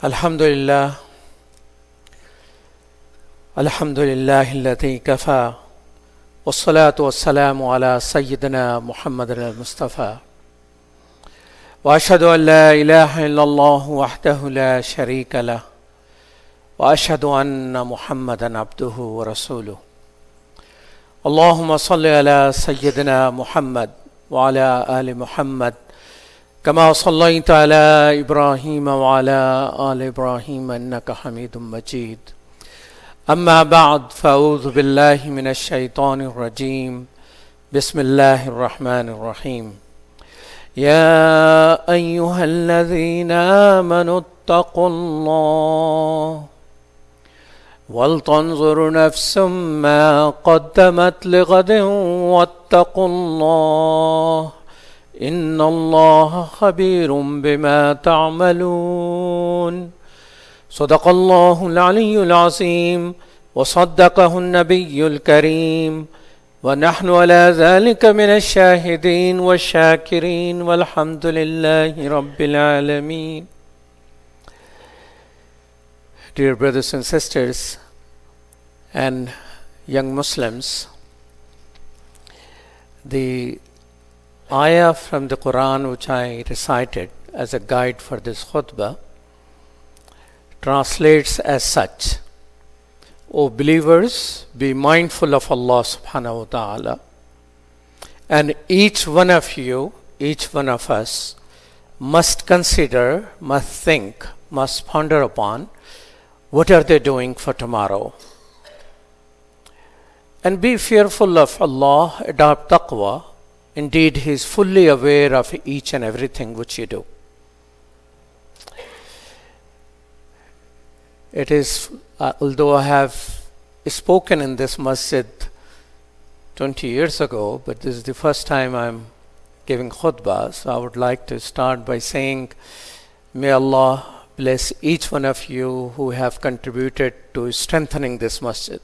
Alhamdulillah, Alhamdulillahi kafa, wassalatu wassalamu ala Sayyidina Muhammadin al-Mustafa. Wa ashhadu an la ilaha illallah wahdahu la sharika lah, wa ashhadu anna Muhammadan abduhu wa rasuluh. Allahumma salli ala Sayyidina Muhammad wa ala ali Muhammad, كما صليت على إبراهيم وعلى آل إبراهيم إنك حميد مجيد. أما بعد فأعوذ بالله من الشيطان الرجيم. بسم الله الرحمن الرحيم. يا أيها الذين آمنوا اتقوا الله ولتنظر نفس ما قدمت لغد واتقوا الله إن الله خبير بما تعملون. صدق الله العلي العظيم وصدقه النبي الكريم ونحن على ذلك من الشاهدين والشاكرين والحمد لله رب العالمين. Dear brothers and sisters and young Muslims, the ayah from the Quran which I recited as a guide for this khutbah translates as such: O believers, be mindful of Allah subhanahu wa ta'ala, and each one of you, each one of us must consider, must think, must ponder upon what are they doing for tomorrow. And be fearful of Allah, adopt taqwa. Indeed, He is fully aware of each and everything which you do. It is, although I have spoken in this masjid 20 years ago, but this is the first time I'm giving khutbah, so I would like to start by saying, may Allah bless each one of you who have contributed to strengthening this masjid.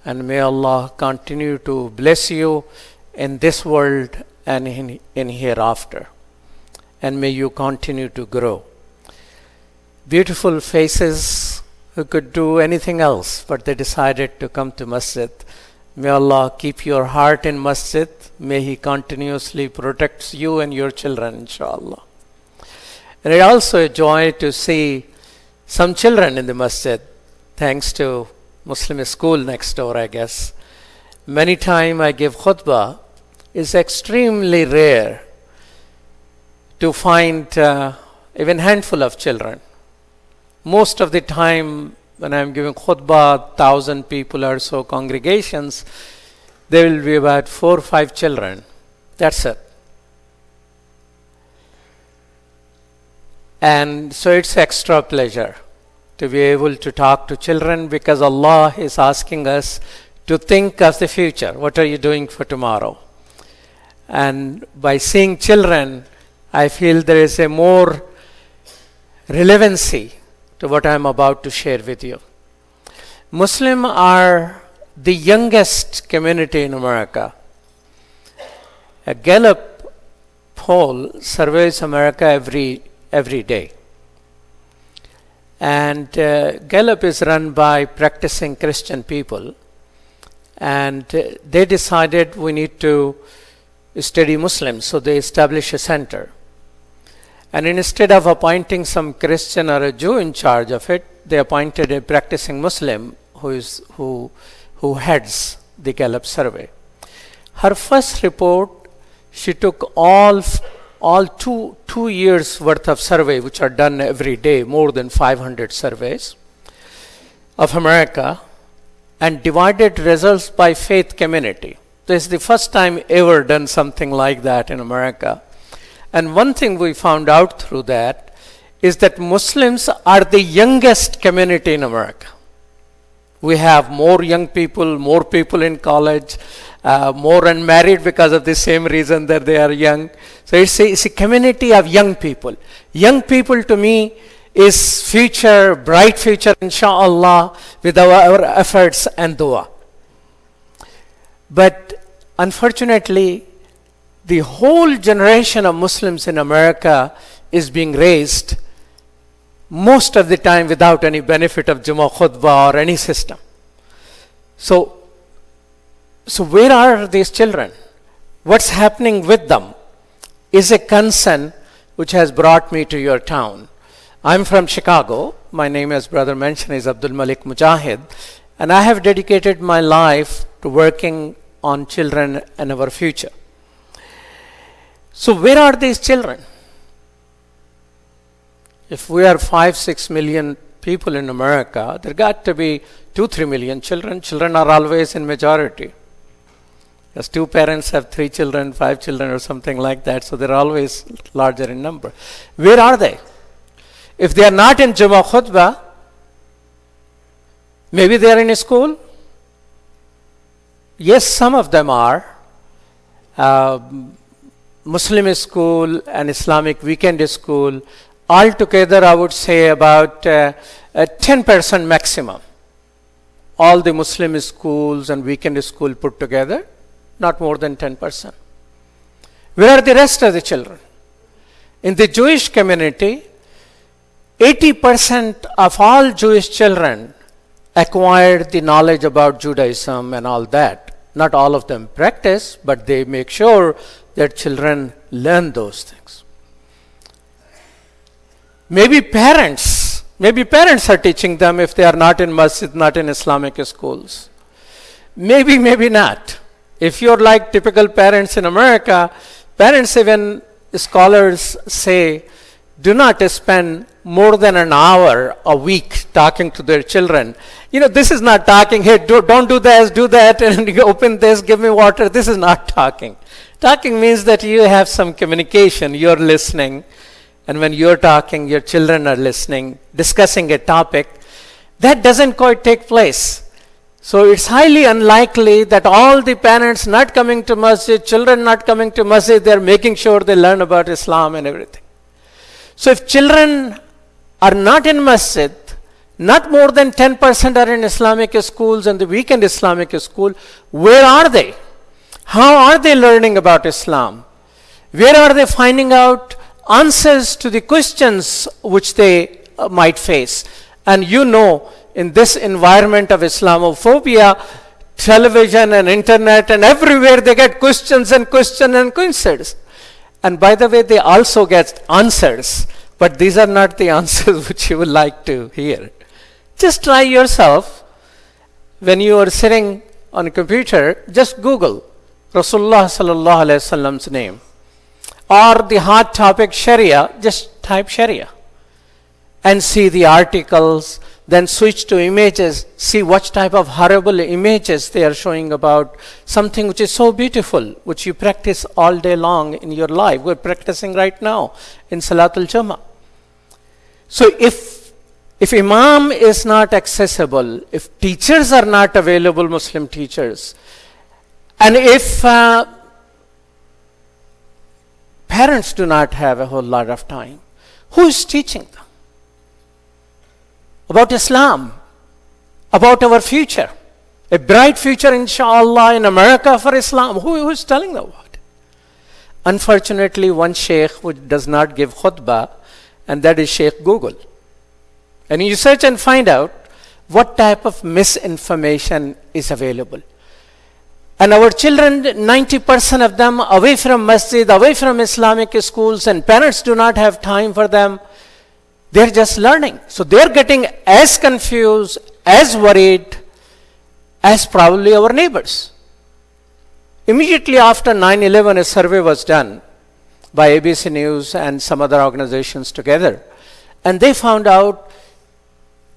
And may Allah continue to bless you in this world and in hereafter. And may you continue to grow. Beautiful faces who could do anything else, but they decided to come to masjid. May Allah keep your heart in masjid. May He continuously protect you and your children, inshallah. And it's also a joy to see some children in the masjid, thanks to Muslim school next door, I guess. Many times I give khutbah. It's extremely rare to find even handful of children. Most of the time when I'm giving khutbah, 1,000 people or so congregations, there will be about 4 or 5 children. That's it. And so it's extra pleasure to be able to talk to children, because Allah is asking us to think of the future. What are you doing for tomorrow? And by seeing children, I feel there is a more relevancy to what I am about to share with you. Muslims are the youngest community in America. A Gallup poll surveys America every day. And Gallup is run by practicing Christian people. And they decided we need to study Muslims, so they established a center. And instead of appointing some Christian or a Jew in charge of it, they appointed a practicing Muslim who heads the Gallup survey. Her first report, she took all 2 years worth of survey, which are done every day, more than 500 surveys of America, and divided results by faith community. This is the first time ever done something like that in America. And one thing we found out through that is that Muslims are the youngest community in America. We have more young people, more people in college, more unmarried because of the same reason that they are young. So it's a community of young people. Young people to me is future, bright future, inshallah, with our efforts and dua. But unfortunately, the whole generation of Muslims in America is being raised most of the time without any benefit of Jummah khutbah or any system. So where are these children? What's happening with them is a concern which has brought me to your town. I'm from Chicago. My name, as brother mentioned, is Abdul Malik Mujahid, and I have dedicated my life to working on children and our future. So where are these children? If we are 5-6 million people in America, there got to be 2-3 million children. Children are always in majority. As 2 parents have 3 children, 5 children or something like that, so they're always larger in number. Where are they? If they are not in Jummah khutbah, maybe they are in a school. Yes, some of them are. Muslim school and Islamic weekend school, altogether I would say about 10% maximum. All the Muslim schools and weekend school put together, not more than 10%. Where are the rest of the children? In the Jewish community, 80% of all Jewish children acquired the knowledge about Judaism and all that. Not all of them practice, but they make sure that children learn those things. Maybe parents are teaching them if they are not in masjid, not in Islamic schools. Maybe not. If you're like typical parents in America, parents, even scholars say, do not spend more than an hour a week talking to their children. This is not talking, hey, don't do this, do that, and you open this, give me water. This is not talking. Talking means that you have some communication, you're listening, and when you're talking, your children are listening, discussing a topic. That doesn't quite take place. So it's highly unlikely that all the parents not coming to masjid, children not coming to masjid, they're making sure they learn about Islam and everything. So if children are not in masjid, not more than 10% are in Islamic schools and the weekend Islamic school, where are they? How are they learning about Islam? Where are they finding out answers to the questions which they might face? And in this environment of Islamophobia, television and internet and everywhere they get questions and questions and questions. And by the way, they also get answers, but these are not the answers which you would like to hear. Just try yourself. When you are sitting on a computer, just Google Rasulullah sallallahu alaihi wasallam's name, or the hot topic Sharia. Just type Sharia and see the articles. Then switch to images, see what type of horrible images they are showing about something which is so beautiful, which you practice all day long in your life. We're practicing right now in Salatul Jummah. So if Imam is not accessible, if teachers are not available, Muslim teachers, and if parents do not have a whole lot of time, who is teaching them about Islam, about our future, a bright future, inshallah, in America for Islam? Who is telling them about it? Unfortunately, one sheikh who does not give khutbah, and that is Sheikh Google. And you search and find out what type of misinformation is available. And our children, 90% of them away from masjid, away from Islamic schools, and parents do not have time for them. They're just learning. So they're getting as confused, as worried as probably our neighbors. Immediately after 9/11, a survey was done by ABC News and some other organizations together. And they found out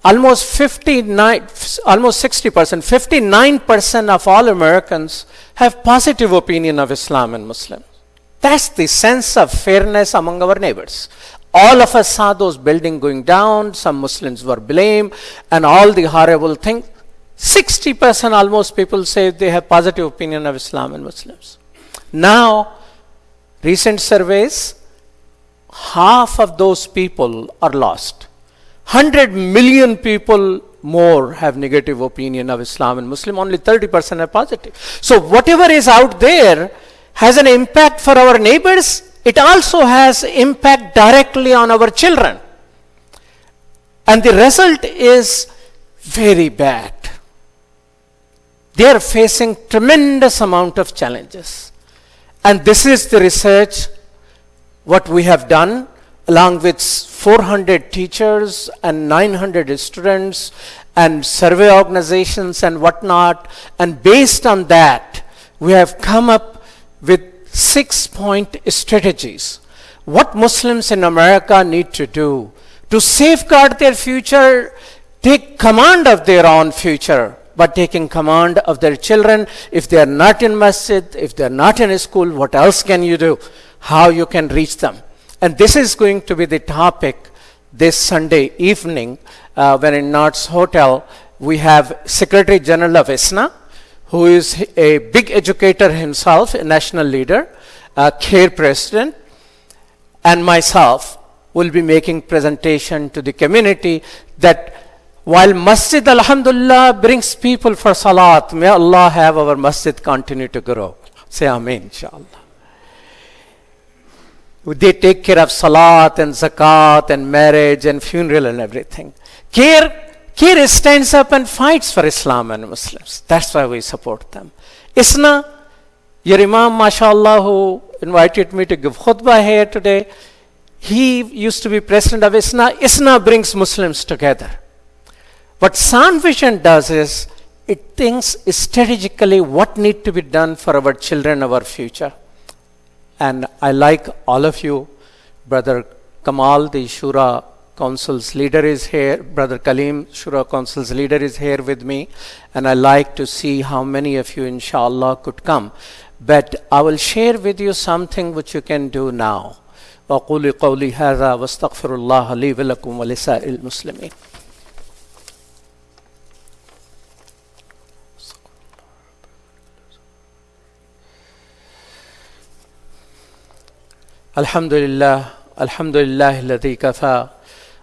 almost 60%, 59% of all Americans have positive opinion of Islam and Muslims. That's the sense of fairness among our neighbors. All of us saw those buildings going down, some Muslims were blamed, and all the horrible things. 60% almost people say they have positive opinion of Islam and Muslims. Now, recent surveys, half of those people are lost. 100 million people more have negative opinion of Islam and Muslim, only 30% are positive. So whatever is out there has an impact for our neighbors. It also has impact directly on our children. And the result is very bad. They are facing tremendous amount of challenges. And this is the research, what we have done, along with 400 teachers and 900 students and survey organizations and whatnot. And based on that, we have come up with 6-point strategies. What Muslims in America need to do to safeguard their future, take command of their own future, but taking command of their children. If they are not in masjid, if they are not in a school, what else can you do? How you can reach them? And this is going to be the topic this Sunday evening when in Knott's Hotel we have Secretary General of ISNA, who is a big educator himself, a national leader, CARE president, and myself will be making presentation to the community that while Masjid Alhamdulillah brings people for Salat, may Allah have our Masjid continue to grow. Say Ameen, inshallah. They take care of Salat and Zakat and marriage and funeral and everything. CARE stands up and fights for Islam and Muslims. That's why we support them. ISNA, your Imam, mashallah, who invited me to give khutbah here today, he used to be president of ISNA. ISNA brings Muslims together. What Sound Vision does is, it thinks strategically what needs to be done for our children, our future. And I like all of you. Brother Kamal, the Shura Council's leader, is here. Brother Kaleem, Shura Council's leader, is here with me. And I like to see how many of you, inshallah, could come. But I will share with you something which you can do now. وَقُولِ قَوْلِ هَذَا وَاسْتَغْفِرُ اللَّهَ لِي وَلَكُمْ وَلِسَائِرِ الْمُسْلِمِينَ. Alhamdulillah, alhamdulillah alladhi kafa,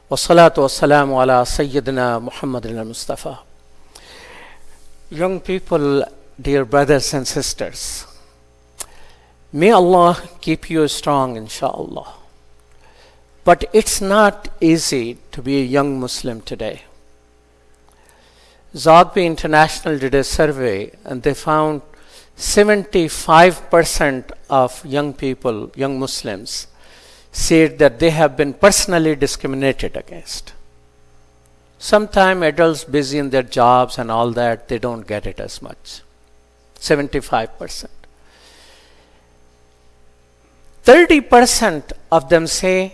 wa salatu wa salamu ala Sayyidina Muhammadin al-Mustafa. Young people, dear brothers and sisters, may Allah keep you strong, inshallah. But it's not easy to be a young Muslim today. Zogby International did a survey and they found 75% of young people, young Muslims, said that they have been personally discriminated against. Sometimes adults busy in their jobs and all that, they don't get it as much. 75%. 30% of them say,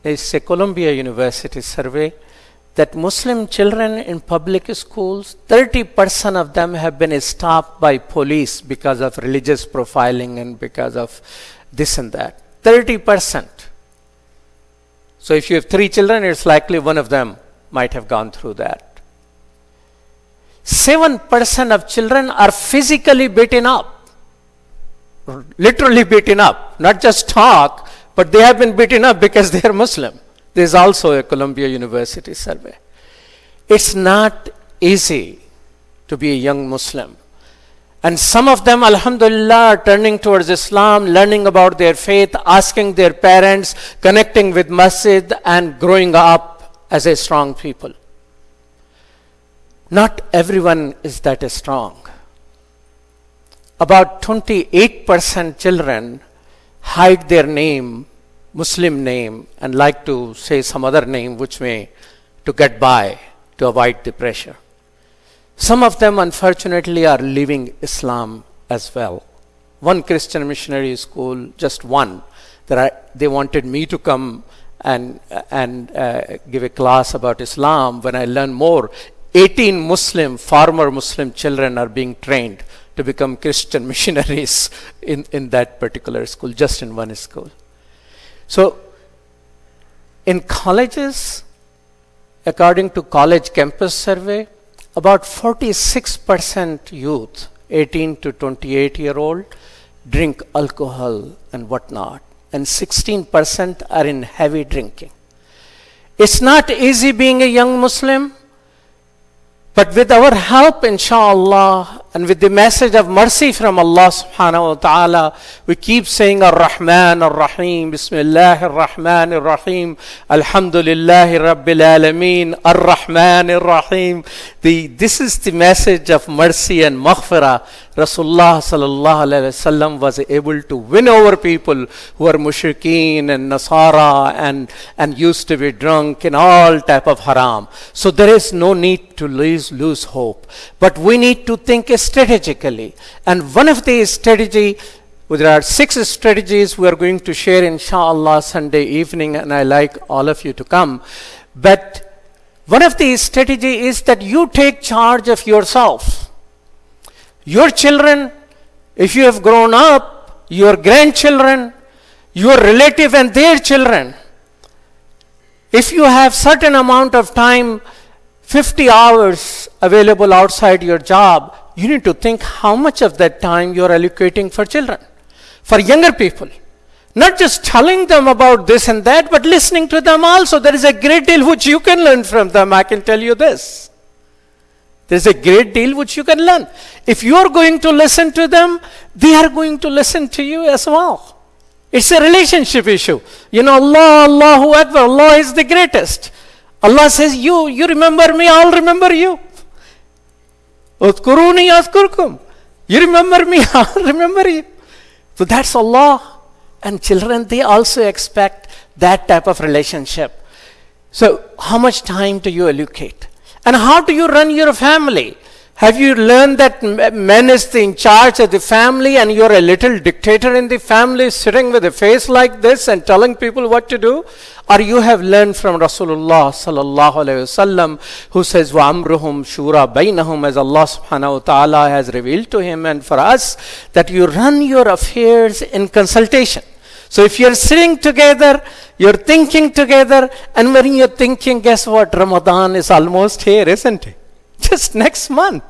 it's a Columbia University survey, that Muslim children in public schools, 30% of them have been stopped by police because of religious profiling and because of this and that. 30%. So if you have 3 children, it's likely one of them might have gone through that. 7% of children are physically beaten up. Literally beaten up. Not just talk, but they have been beaten up because they are Muslim. There is also a Columbia University survey. It's not easy to be a young Muslim. And some of them, alhamdulillah, are turning towards Islam, learning about their faith, asking their parents, connecting with masjid, and growing up as a strong people. Not everyone is that strong. About 28% children hide their name, Muslim name, and like to say some other name which may to get by, to avoid the pressure. Some of them unfortunately are leaving Islam as well. One Christian missionary school, just one, they wanted me to come and give a class about Islam. When I learned more, 18 former Muslim children are being trained to become Christian missionaries in that particular school, just in one school. So, in colleges, according to College Campus Survey, about 46% youth, 18 to 28-year-old, drink alcohol and whatnot, and 16% are in heavy drinking. It's not easy being a young Muslim, but with our help, inshallah, And with the message of mercy from Allah subhanahu wa ta'ala, we keep saying Ar-Rahman Ar-Rahim, Bismillah Ar-Rahman Ar-Rahim, Alhamdulillahi Rabbil Alameen, Ar-Rahman Ar-Rahim. This is the message of mercy and maghfirah. Rasulullah sallallahu alaihi wasallam was able to win over people who were mushrikeen and nasara and used to be drunk and all type of haram. So there is no need to lose hope. But we need to think strategically. And one of the strategy, there are 6 strategies we are going to share inshallah Sunday evening, and I like all of you to come. But one of the strategy is that you take charge of yourself. Your children, if you have grown up, your grandchildren, your relative and their children, if you have certain amount of time, 50 hours available outside your job, you need to think how much of that time you are allocating for children, for younger people. Not just telling them about this and that, but listening to them also. There is a great deal which you can learn from them, I can tell you this. There is a great deal which you can learn. If you are going to listen to them, they are going to listen to you as well. It's a relationship issue. You know, Allahu Akbar, Allah is the greatest. Allah says, you remember me, I'll remember you. Udhkuruni azkurkum. You remember me, I'll remember you. So that's Allah. And children, they also expect that type of relationship. So how much time do you allocate? And how do you run your family? Have you learned that man is in charge of the family and you're a little dictator in the family sitting with a face like this and telling people what to do? Or you have learned from Rasulullah sallallahu alayhi wasallam, who says, وَأَمْرُهُمْ شُورَى بَيْنَهُمْ, as Allah subhanahu wa ta'ala has revealed to him and for us, that you run your affairs in consultation. So if you're sitting together, you're thinking together, and when you're thinking, guess what? Ramadan is almost here, isn't it? Just next month.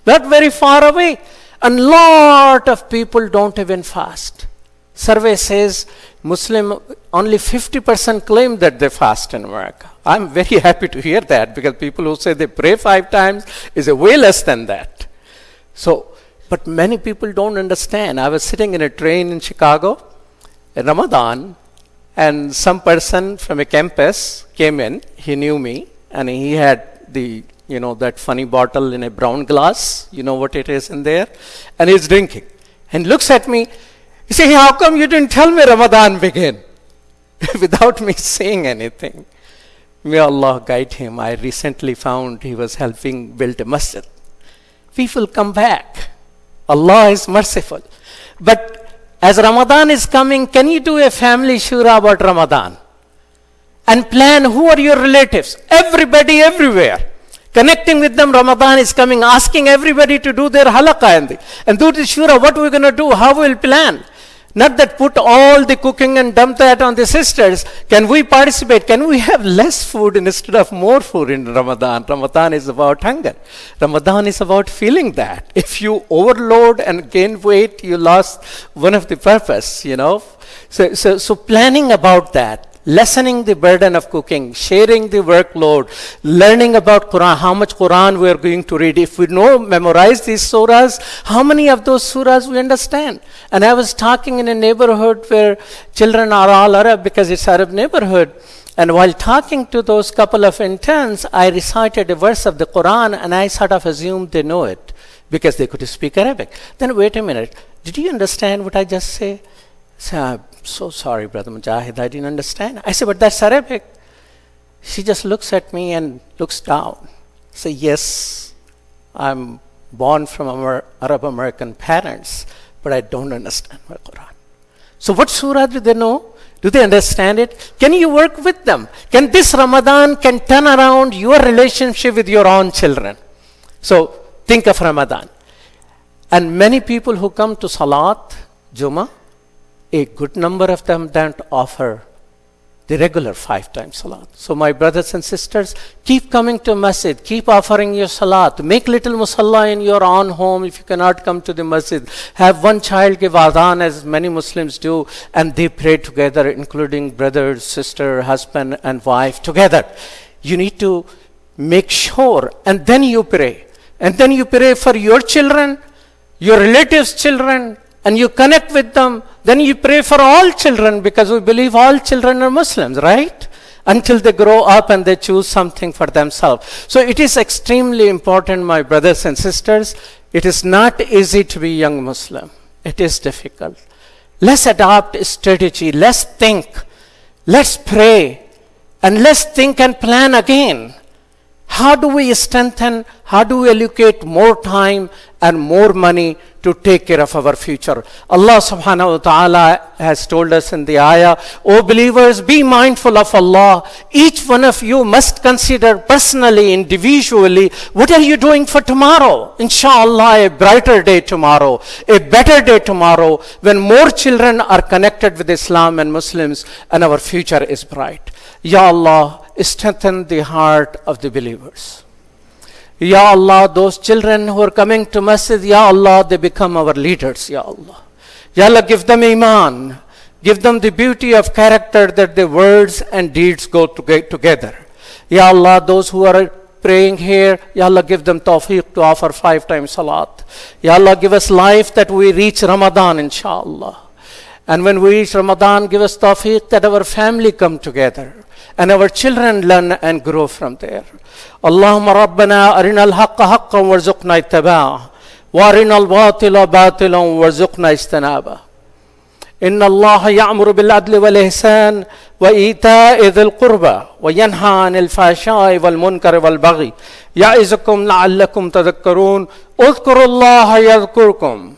Not very far away. And lot of people don't even fast. Survey says Muslim, only 50% claim that they fast in America. I'm very happy to hear that, because people who say they pray 5 times is a way less than that. So, but many people don't understand. I was sitting in a train in Chicago in Ramadan, and some person from a campus came in. He knew me, and he had the, that funny bottle in a brown glass. You know what it is in there? And he's drinking. And looks at me. He says, hey, how come you didn't tell me Ramadan began? Without me saying anything. May Allah guide him. I recently found he was helping build a masjid. People come back. Allah is merciful. But as Ramadan is coming, can you do a family shura about Ramadan? And plan who are your relatives? Everybody, everywhere. Connecting with them, Ramadan is coming, asking everybody to do their halaqah and do the shura, what we're going to do, how we'll plan. Not that put all the cooking and dump that on the sisters. Can we participate? Can we have less food instead of more food in Ramadan? Ramadan is about hunger. Ramadan is about feeling that. If you overload and gain weight, you lost one of the purpose, So planning about that. Lessening the burden of cooking, sharing the workload, learning about Quran, how much Quran we are going to read. If we memorize these surahs, how many of those surahs we understand? And I was talking in a neighborhood where children are all Arab, because it's Arab neighborhood. And while talking to those couple of interns, I recited a verse of the Quran, and I sort of assumed they know it because they could speak Arabic. Then wait a minute, did you understand what I just said? So, so sorry, Brother Mujahid, I didn't understand. I said, but that's Arabic. She just looks at me and looks down. I say, yes, I'm born from Arab American parents, but I don't understand my Quran. So what surah do they know? Do they understand it? Can you work with them? Can this Ramadan can turn around your relationship with your own children? So think of Ramadan. And many people who come to Salat, Jummah, a good number of them don't offer the regular 5 times salat. So my brothers and sisters, keep coming to masjid, keep offering your salat, make little musalla in your own home if you cannot come to the masjid. Have one child give adhan, as many Muslims do, and they pray together, including brother, sister, husband and wife together. You need to make sure, and then you pray. And then you pray for your children, your relatives' children, and you connect with them, then you pray for all children because we believe all children are Muslims, right? Until they grow up and they choose something for themselves. So it is extremely important, my brothers and sisters. It is not easy to be young Muslim. It is difficult. Let's adopt a strategy. Let's think. Let's pray. And let's think and plan again. How do we strengthen, how do we allocate more time and more money to take care of our future? Allah subhanahu wa ta'ala has told us in the ayah, O believers, be mindful of Allah. Each one of you must consider personally, individually, what are you doing for tomorrow? Inshallah, a brighter day tomorrow, a better day tomorrow, when more children are connected with Islam and Muslims and our future is bright. Ya Allah, strengthen the heart of the believers. Ya Allah, those children who are coming to masjid, Ya Allah, they become our leaders, Ya Allah. Ya Allah, give them iman. Give them the beauty of character that the words and deeds go together. Ya Allah, those who are praying here, Ya Allah, give them tawfiq to offer 5 times salat. Ya Allah, give us life that we reach Ramadan, inshallah. And when we reach Ramadan, give us tawfiq that our family come together and our children learn and grow from there. Allahumma rabbana arina al-haqqa haqqan warzuqna ittaba'ah wa arina al-batila batilan warzuqna ijtinabah. Inna Allah ya'muru bil adli wal ihsan wa ita'i dhil qurba wa yanha 'anil fahsha'i wal munkari wal baghi ya'izukum la'allakum tadhakkarun. Udhkurullaha yadhkurkum.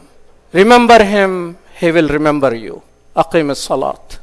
Remember him, he will remember you. Aqim as-salat.